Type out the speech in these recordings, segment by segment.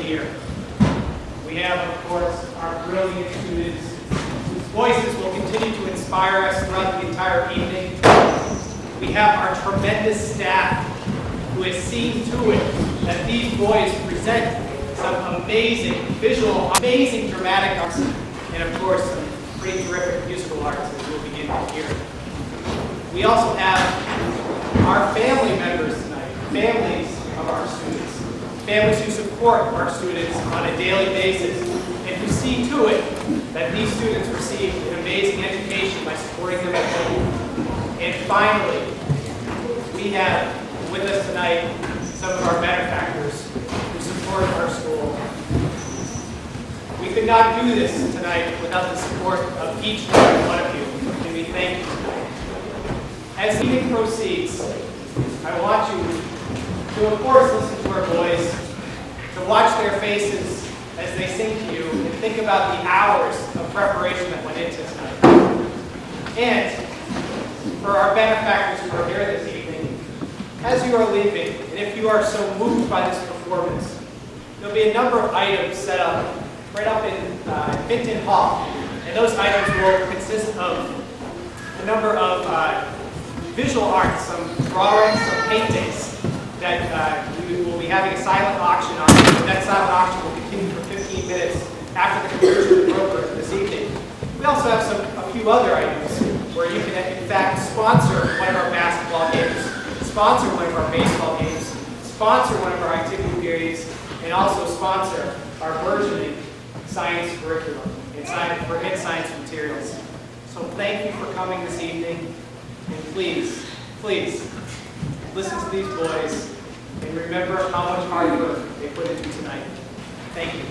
here. We have, of course, our brilliant students whose voices will continue to inspire us throughout the entire evening. We have our tremendous staff who has seen to it that these boys present some amazing visual, amazing dramatic arts, and of course, some pretty terrific musical arts as we'll begin to hear. We also have our family members tonight, families of our students, families who support our students on a daily basis, and who see to it that these students receive an amazing education by supporting them at home. And finally, we have with us tonight some of our benefactors who support our school. We could not do this tonight without the support of each and every one of you, and we thank you tonight. As the evening proceeds, I want you to, of course, listen to our boys, to watch their faces as they sing to you, and think about the hours of preparation that went into tonight. And for our benefactors who are here this evening, as you are leaving, and if you are so moved by this performance, there'll be a number of items set up right up in Vinton Hall. And those items will consist of a number of visual arts, some drawings, some paintings that we will be having a silent auction on. And that silent auction will continue for 15 minutes after the conclusion of the program this evening. We also have a few other items where you can, in fact, sponsor one of our basketball games, sponsor one of our baseball games, sponsor one of our activity periods, and also sponsor our burgeoning science curriculum and science materials. So thank you for coming this evening, and please, please, listen to these boys and remember how much hard work they put into tonight. Thank you.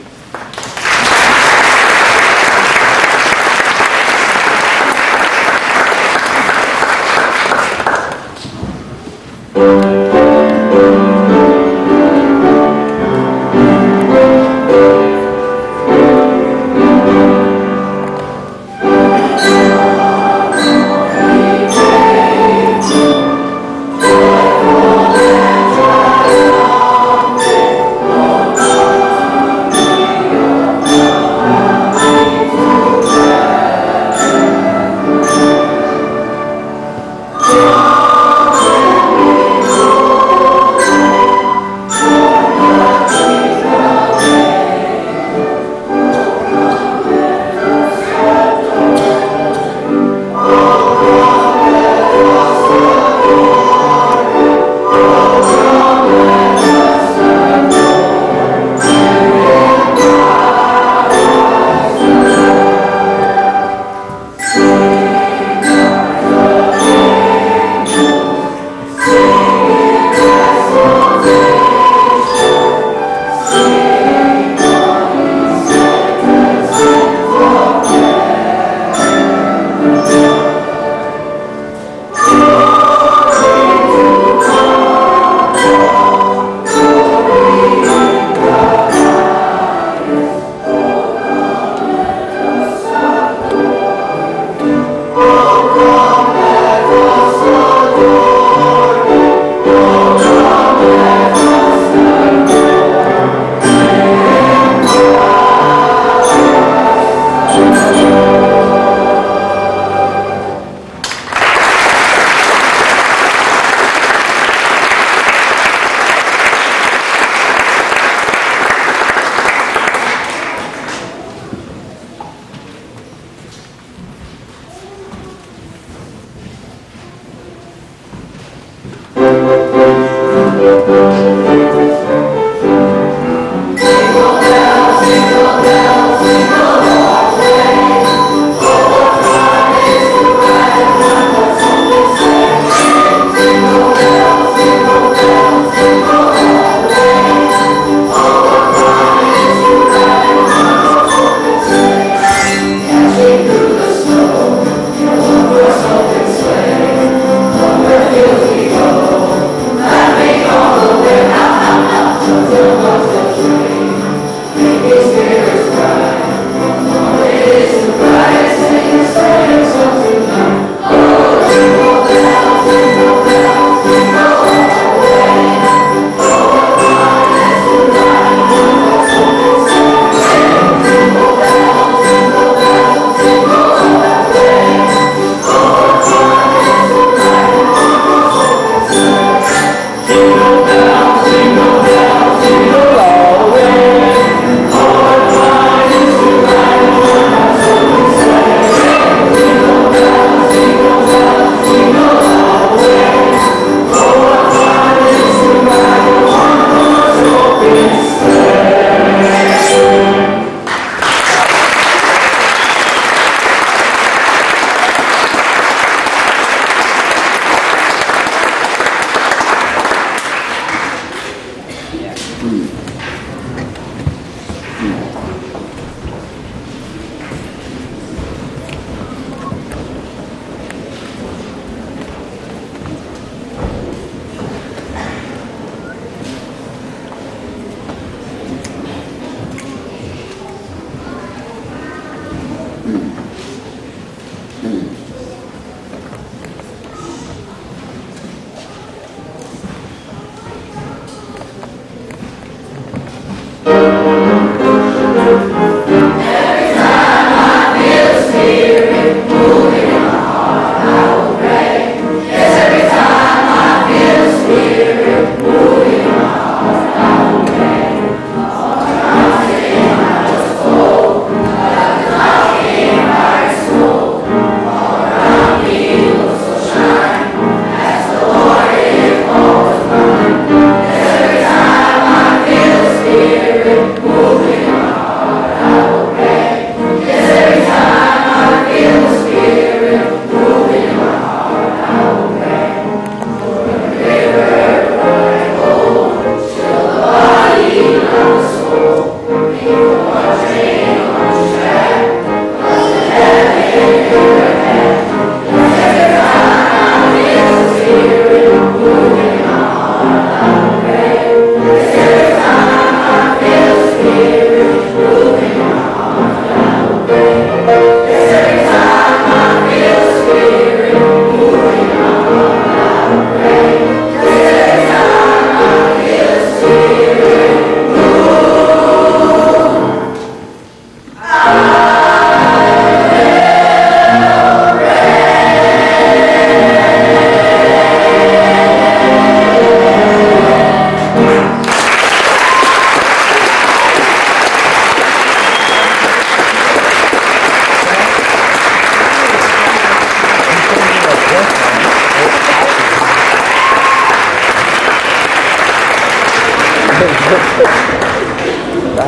And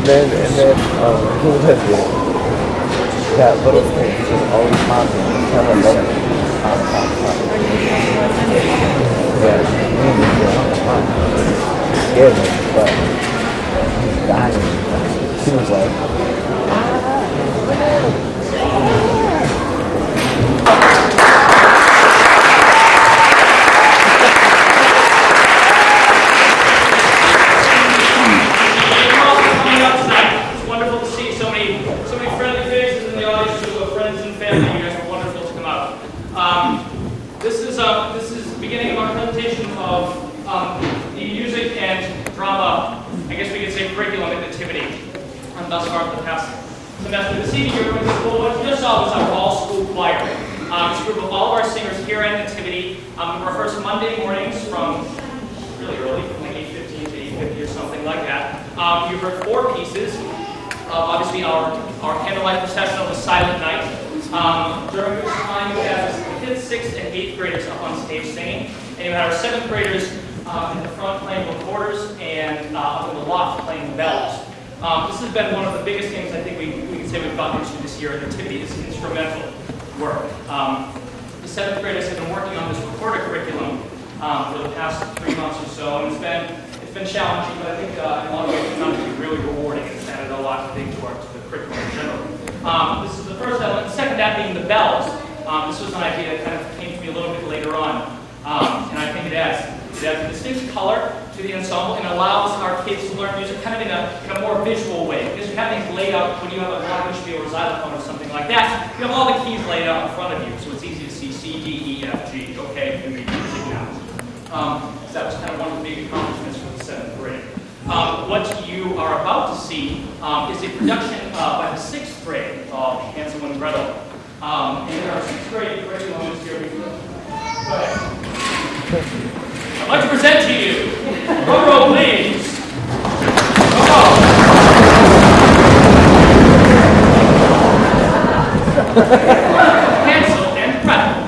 then, who was it? That little kid just always smiling and tell her love it. Yeah, scared me, but he's dying. She was like, This is the beginning of our presentation of the music and drama, I guess we could say curriculum at Nativity, and thus far for the past semester. This evening, you're going to see what you just saw was our all-school choir. It's a group of all of our singers here at Nativity. We rehearse Monday mornings from really early, from like 8:15 to 8:50 or something like that. You heard 4 pieces. Obviously, our candlelight procession of the Silent Night. During which time we have 5th, 6th, and 8th graders up on stage singing, and you have our 7th graders in the front playing recorders and up in the loft playing bells. This has been one of the biggest things I think we can say we've gotten into this year at Nativity, this instrumental work. The 7th graders have been working on this recorder curriculum for the past 3 months or so, and it's been challenging, but I think in a lot of ways it's not to be really rewarding. It's added a lot, I think, to the curriculum in general. This is the first element. The second, that being the bells. This was an idea that kind of came to me a little bit later on, and I think it adds a distinct color to the ensemble and allows our kids to learn music kind of in a more visual way. Because you have things laid out when you have a glockenspiel or xylophone or something like that. You have all the keys laid out in front of you, so it's easy to see C, D, E, F, G. Okay, you can read music now. So that was kind of one of the big accomplishments for the 7th grade. What you are about to see is a production by the 6th grade of Hansel and Gretel. And our 6th grade curriculum is here. Go ahead. I'd like to present to you, drum roll please. Hansel and Gretel.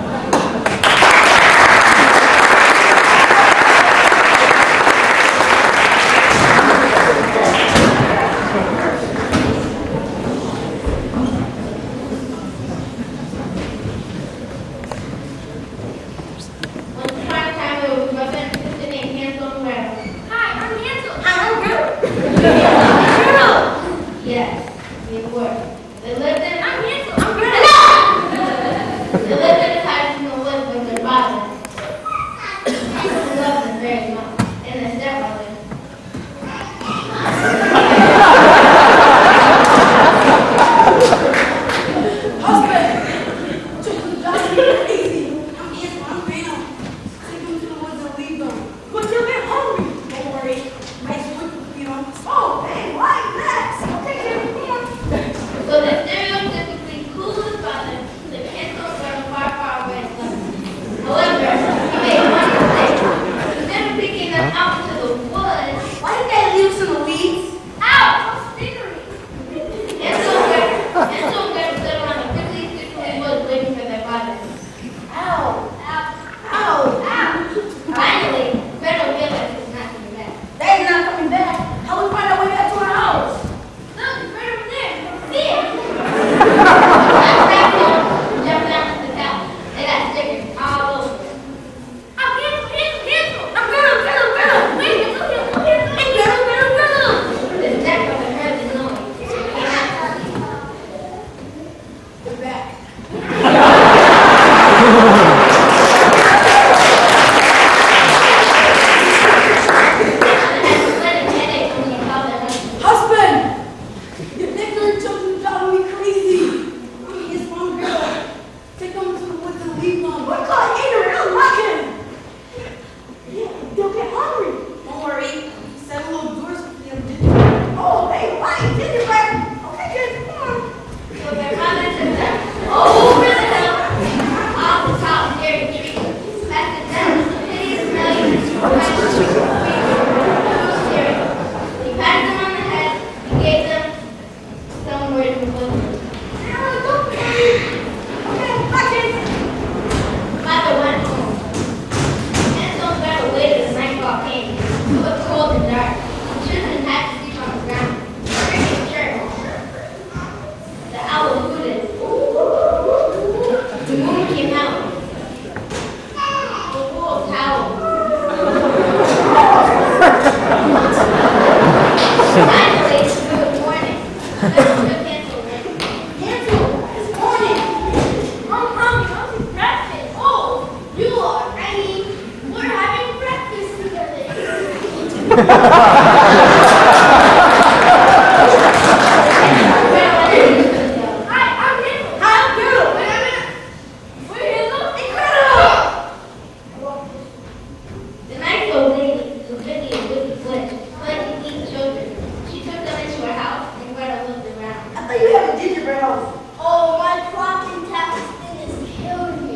The nice old lady who could be a wicked witch, liked to eat children. She took them into her house and Gretel looked around. I thought you had a gingerbread house. Oh, my clocking tapping thing is killing me.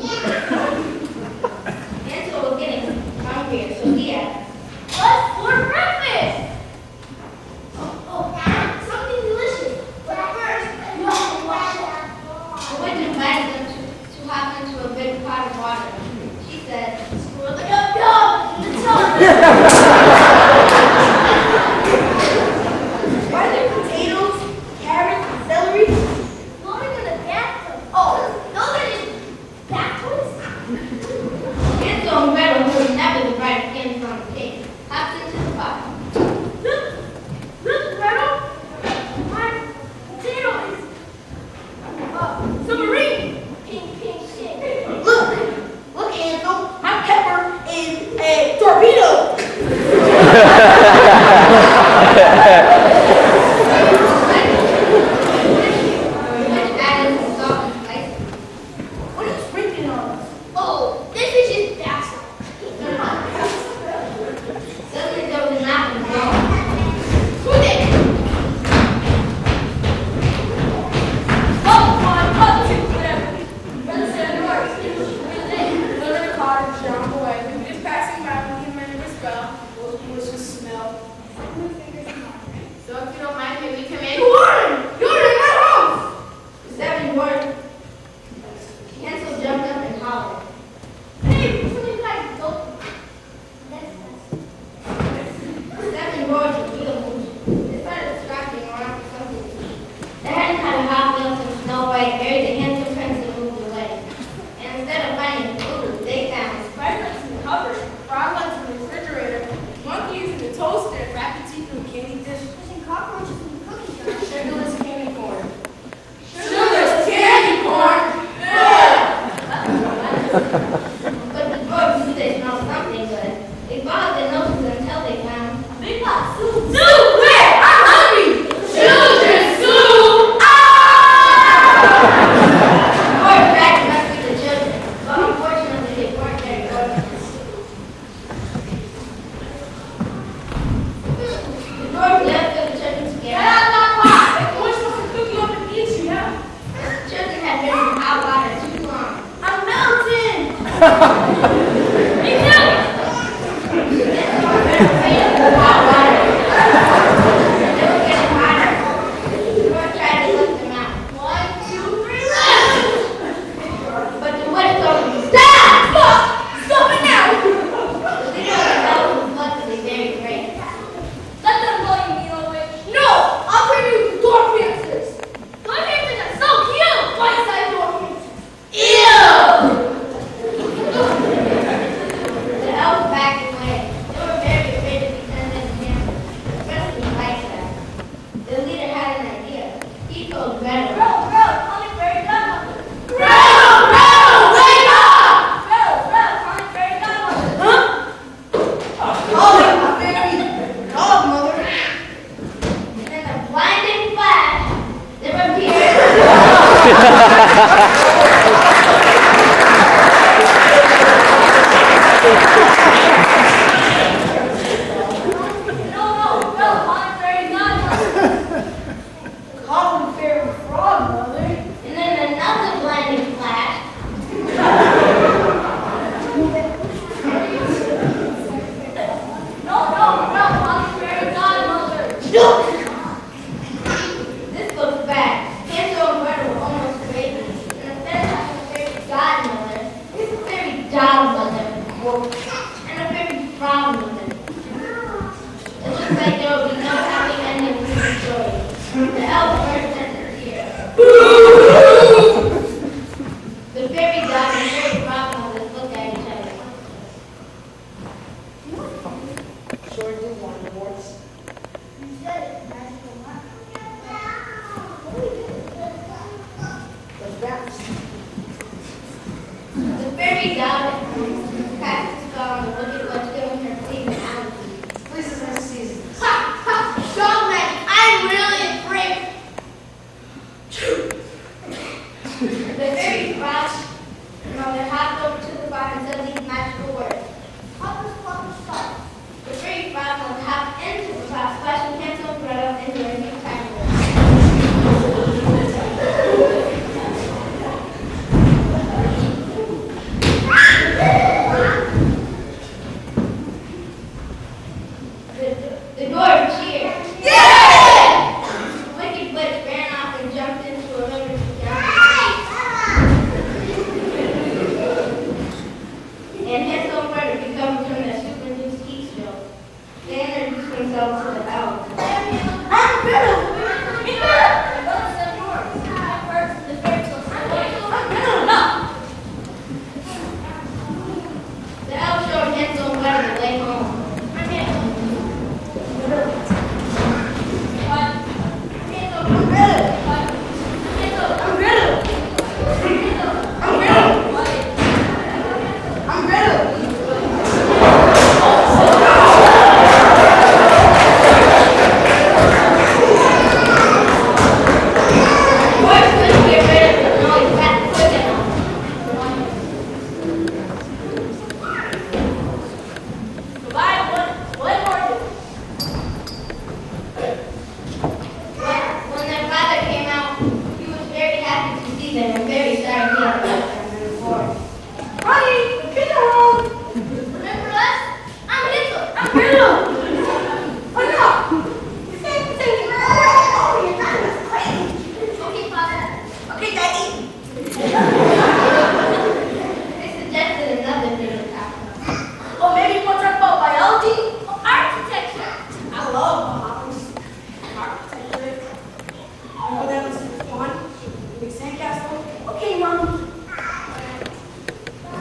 Hansel was getting hungrier, so he asked, What's for breakfast? Oh, something delicious. But first, you have to wash it. the witch invited them to hop into a big pot of water. She said, Screw the yum in the tub. Why are there potatoes, carrots, and celery? Going in the bathtub. Oh, those are just backwards? Hansel and Gretel, who were never the brightest candles on the cake, hopped into the pot. Look, Gretel. My potato is submarine. Pink. Look, Hansel. My pepper is a torpedo. The witch added some salt and spices. What are you sprinkling on us? Oh, this is just bath salt. Suddenly there was a knock on the door. Who's it? Oh, my husband, whatever. Brother said the words. Literally caught and shot him away. We were just passing by when he made a spell. It was just smell. So if you don't mind, may we come in? You're in my house. The seven roared. Hansel jumped up and hollered. Hey, something like dope. The seven roared with real motion. They started scratching around for something to eat. The hen had a hot milk and Snow White buried the handsome prince and moved away. And instead of finding food, they found Spider's in the cupboard, froglets in the refrigerator, monkeys in the toaster, rabbits eating in the candy dish, And cockroaches in the cookie jar. sugarless candy corn. Sugarless candy corn. but the dwarves knew they smelled something good. They followed their noses until they found Big pot soup. Soup, where? I'm hungry. Children's soup. dwarves dragged them up to the children, but unfortunately they weren't very gorgeous. The dwarves left for the children to get out. What's the cookie up and eat you, yeah? The children had been in hot water too long. I'm melting. They knew it! Afraid of the hot water. They were getting hotter. The dwarf tried to lift them out. 1, 2, 3, left. But the witch told them, stop! Stop it now. The leader of the elves was luckily very brave. Let them go, you evil witch. No, I'll bring you the door pincers. Door pincers are so cute. Bite-sized door pincers. Ew. The elves backed away. They were very afraid to be turned into him, especially like that. The leader had an idea. He told Gretel, Bro, call me fairy godmother. Bro, wake up. Bro, call me fairy godmother. Huh? Call me a fairy godmother. and in a blinding flash, there appeared No, call me fairy godmother. Call me fairy frog mother. And then another blinding flash. No, call me fairy godmother. This looks bad. Hansel and Gretel were almost crazy. And instead of having a fairy godmother, here's a fairy godmother. And a fairy frog mother. It looks like there will be no happy ending to the story. The elves burst into tears. The fairy god and fairy frog mothers looked at each other. Sure do want divorce. You said it, magical mark. Let's bounce. The fairy god cast a spell on the wicked witch, giving her pleasing attitude. Please, as I see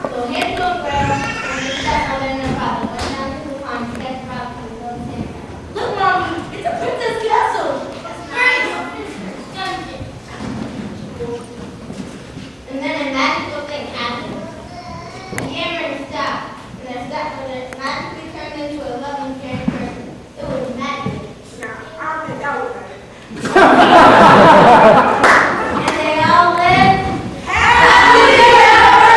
So Hansel and Gretel and their stepmother and their father went down to the pond to get the rock from the little Santa. Look, Mommy, it's a princess castle. That's nice. And then a magical thing happened. The hammering stopped, and their stepmother magically turned into a loving, caring person. It was magic. Now, I don't think that would happen. And they all lived Happily ever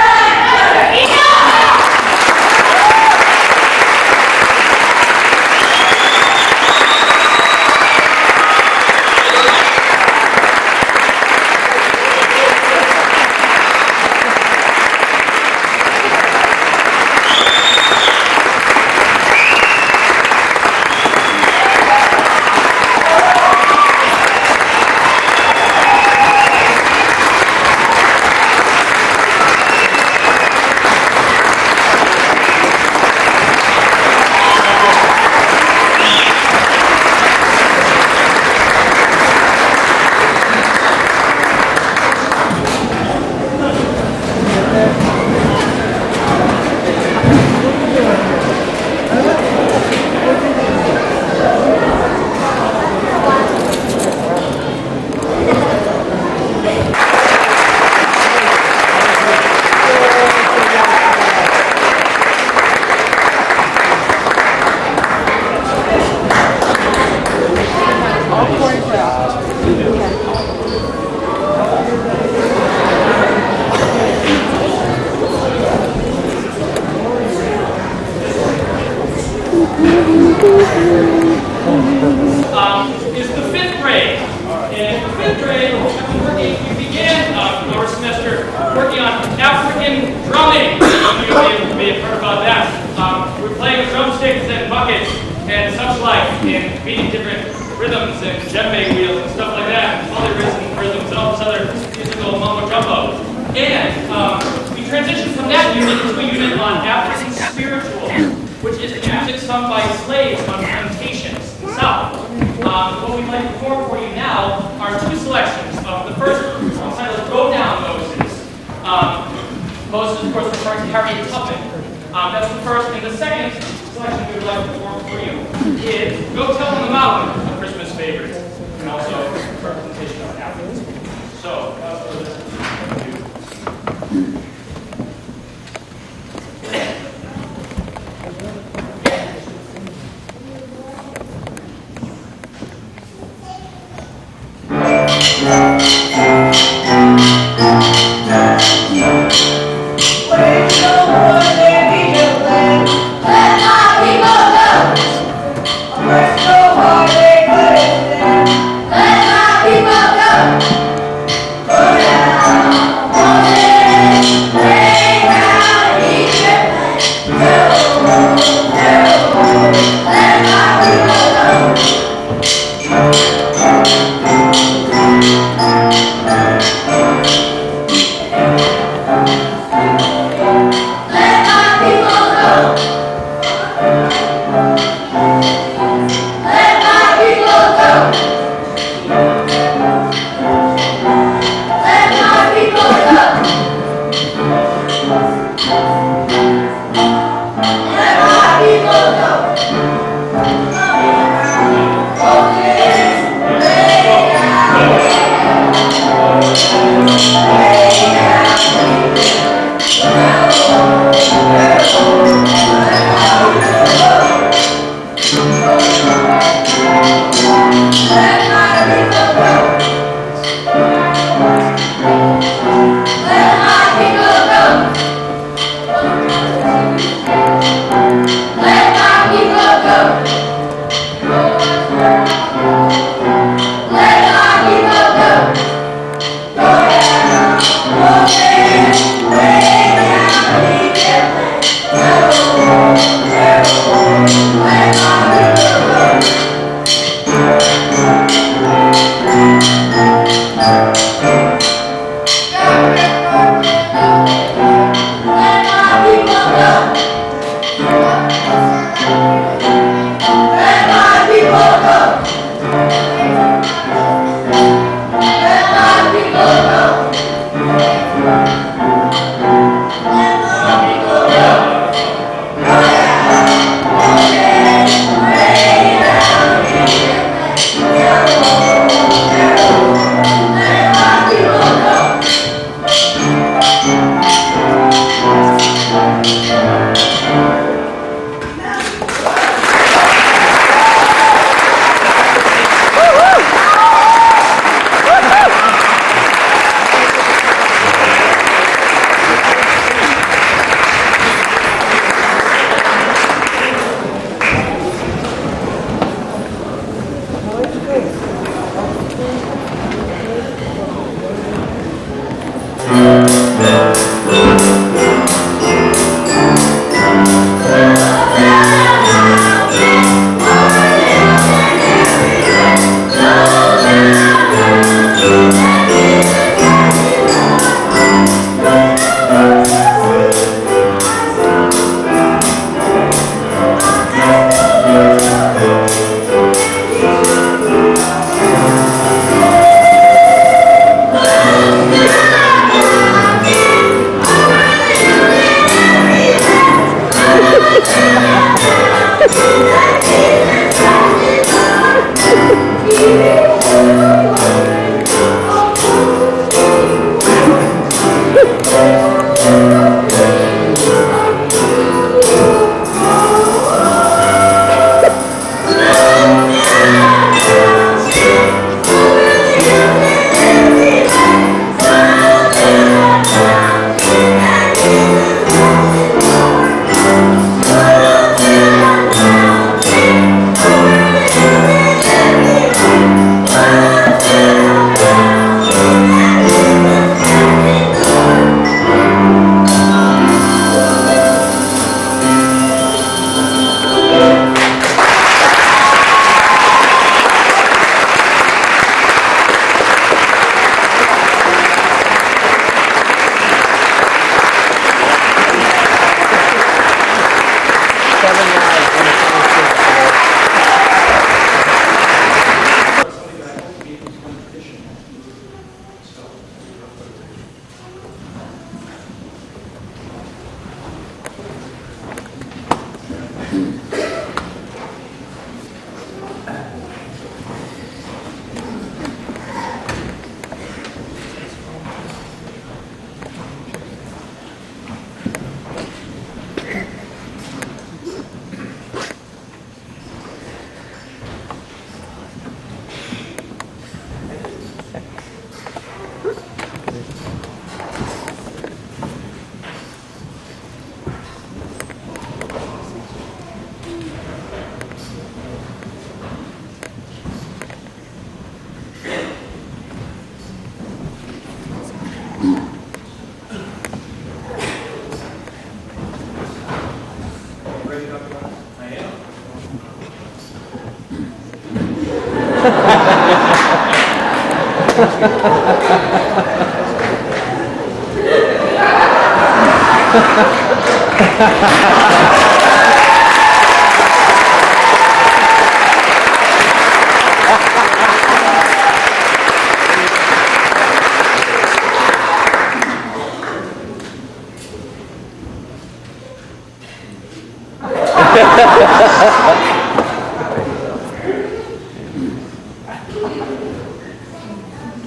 is the fifth grade. In the fifth grade, we began our semester working on African drumming. You may have heard about that. We're playing with drumsticks and buckets and such like, and beating different rhythms and djembe wheels and stuff like that, and rhythms and all this other musical mumbo jumbo. And we transitioned from that unit to a unit on African spirituals, which is music sung by slaves on plantations in the South. What we'd like to perform for you now are two selections. The first is entitled Go Down, Moses. Moses, of course, referring to Harriet Tubman. That's the first. And the second selection we would like to perform for you is Go Tell on the Mountain, a Christmas favorite, and also a representation of African schools. So, without further ado. Let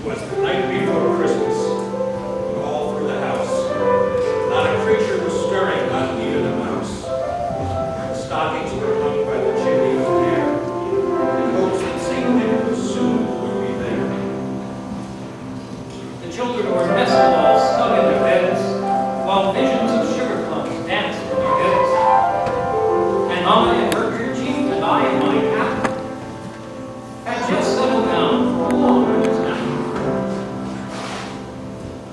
Was the night before Christmas. All through the house. Not a creature was stirring, not even a mouse. The stockings were hung by the chimney with care, in hopes that St. Nicholas soon would be there. The children were nestled all snug in their beds, while visions of sugar plums danced in their heads. And Mama in her kerchief and I in my cap had just settled down for a long winter's nap.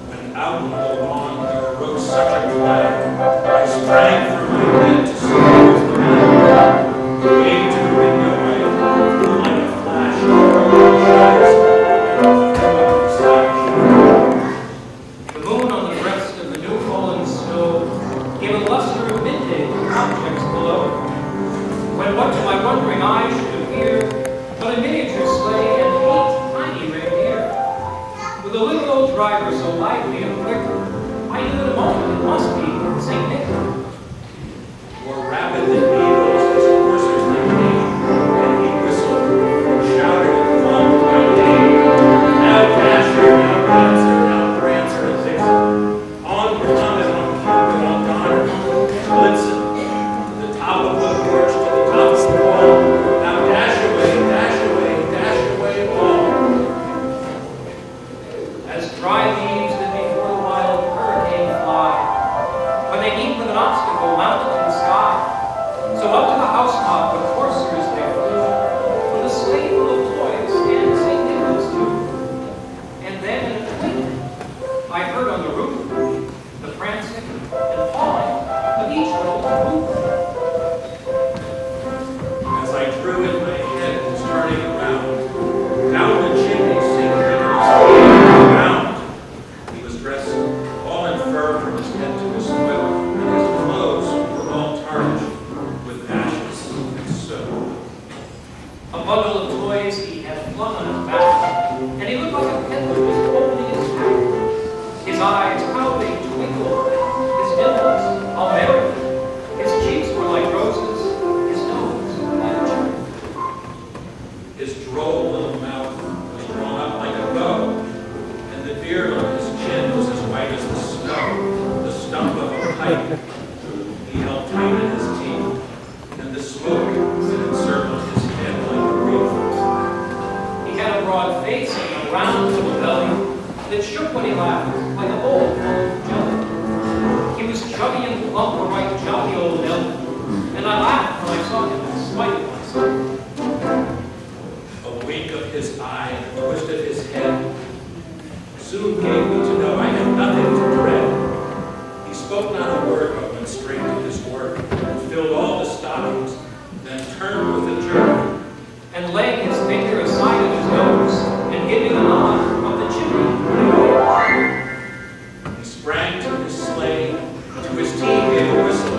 When out on the lawn there arose such a cloud, I sprang from my bed to see who was the man. Came to the window, I flew like a flash over the eyes, and threw up the sash. The moon on the breast of the new fallen snow gave a luster of midday to objects below, when what to my wondering eyes should appear but a miniature sleigh and 8 tiny reindeer. With a little old driver so lively and quick, I knew in a moment it must be St. Nick. For night, he held tight in his teeth, and the smoke that encircled his head like a wreath. He had a broad face and a round little belly that shook when he laughed like a bowl full of jelly. He was chubby and plump, a right jolly old elf, and I laughed when I saw him in spite of myself. A wink of his eye and a twist of his head soon gave me to know I had nothing to dread. He spoke not a word, but went straight to his work and filled all the stockings, then turned with a jerk And laying his finger aside of his nose and giving a nod up the chimney. He sprang to his sleigh, to his team gave a whistle,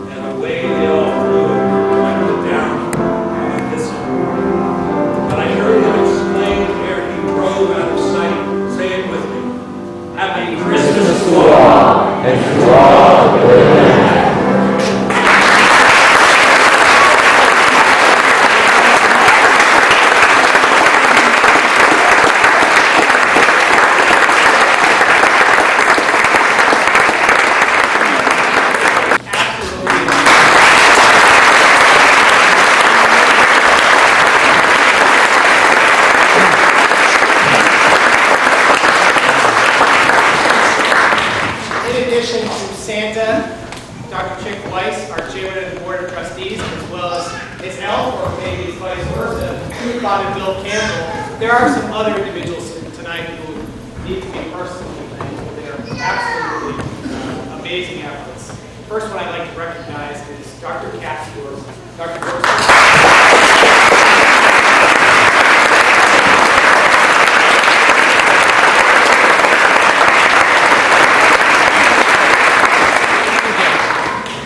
and away they all flew, like the down on a thistle. But I heard him exclaim ere he drove out of sight, say it with me, Happy Christmas to all, And to all the In addition to Santa, Dr. Chick Weiss, our chairman of the board of trustees, as well as his elf, or maybe his vice versa, Father Bill Campbell, there are some other individuals tonight who need to be personally thanked for their absolutely amazing efforts. The first one I'd like to recognize is Dr. Capsworth. Dr.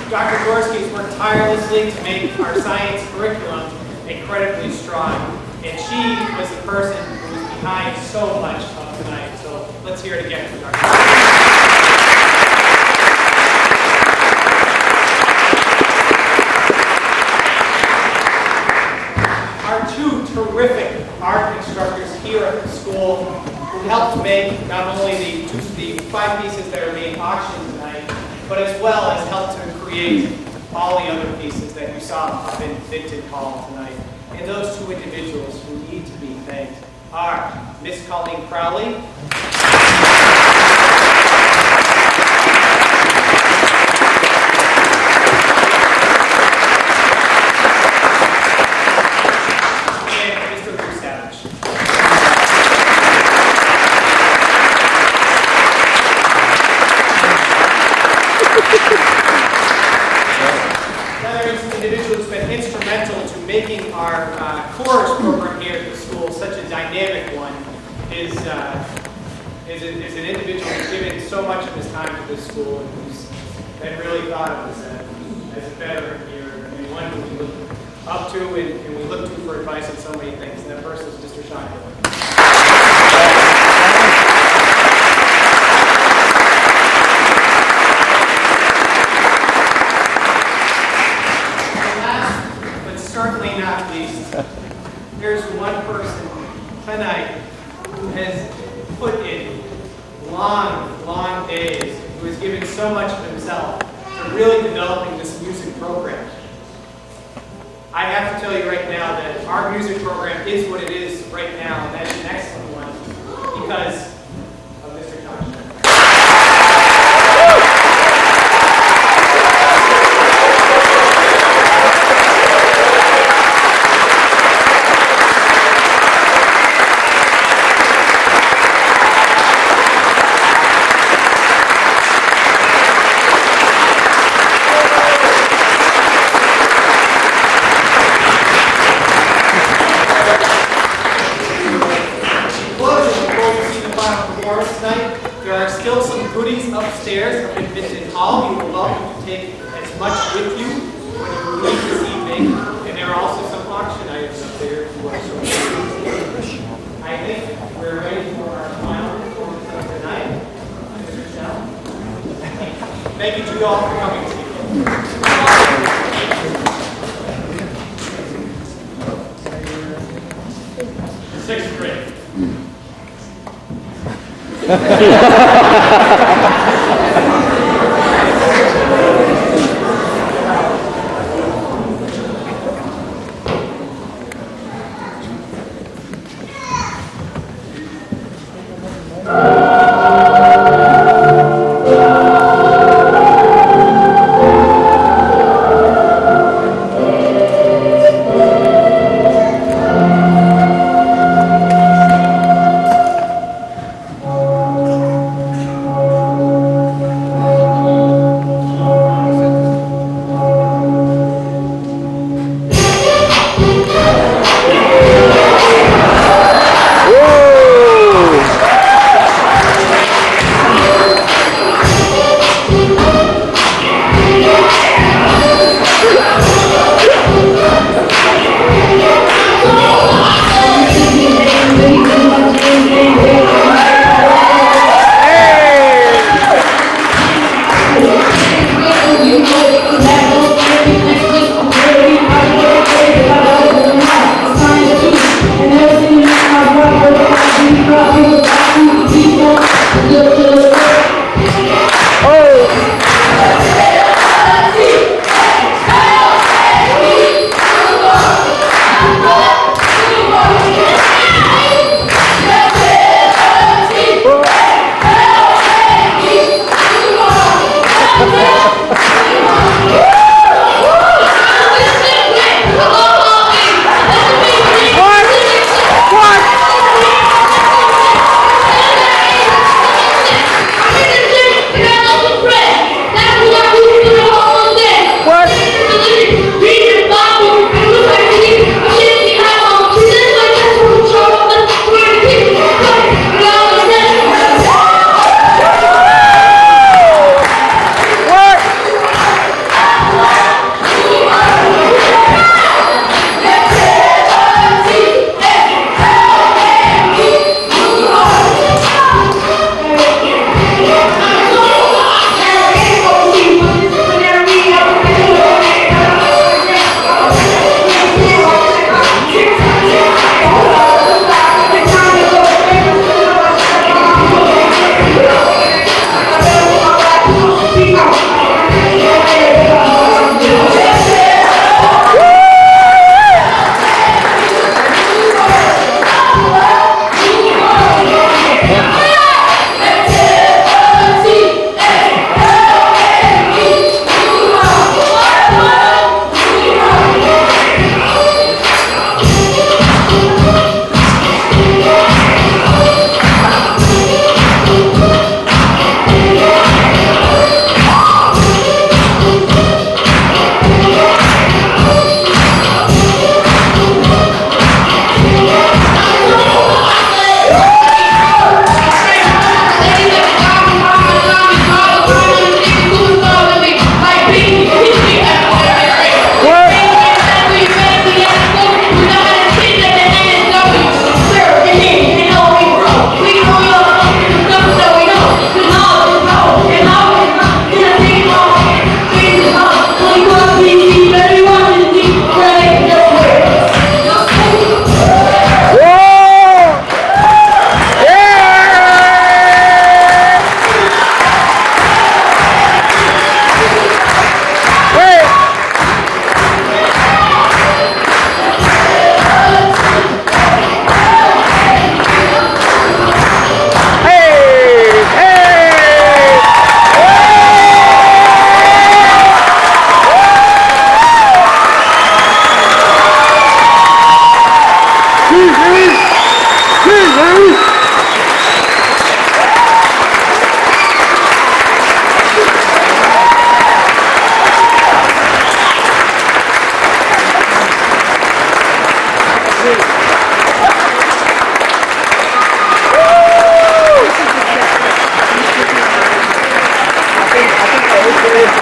Dr. Gorski has worked tirelessly to make our science curriculum incredibly strong, and she was the person who was behind so much of tonight. So let's hear it again from Dr. Our two terrific art instructors here at the school who helped make not only the 5 pieces that are being auctioned tonight, but as well as helped to create all the other pieces that you saw up in Vinton Hall tonight. And those two individuals who need to be thanked are Miss Colleen Crowley and Mr. Drew Savage. Another individual who's been instrumental to making our chorus program here at the school such a dynamic one is an individual who's given so much of his time to this school and who's been really thought of as a veteran here and one who we look up to and we look to for advice on so many things. And that person is Mr. Schnelle. Certainly not least, there's one person tonight who has put in long days, who has given so much of himself to really developing this music program. I have to tell you right now that our music program is what it is right now, and that is an excellent one because of Mr. Josh. Upstairs up in Vinton Hall. You are welcome to take as much with you when you leave this evening. And there are also some auction items up there if you want to show them. I think we're ready for our final performance of the night. Mr. Schnelle. Thank you to you all for coming to you. 6th grade.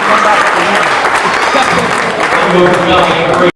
come back at the end. Go for Schnelle, you have a great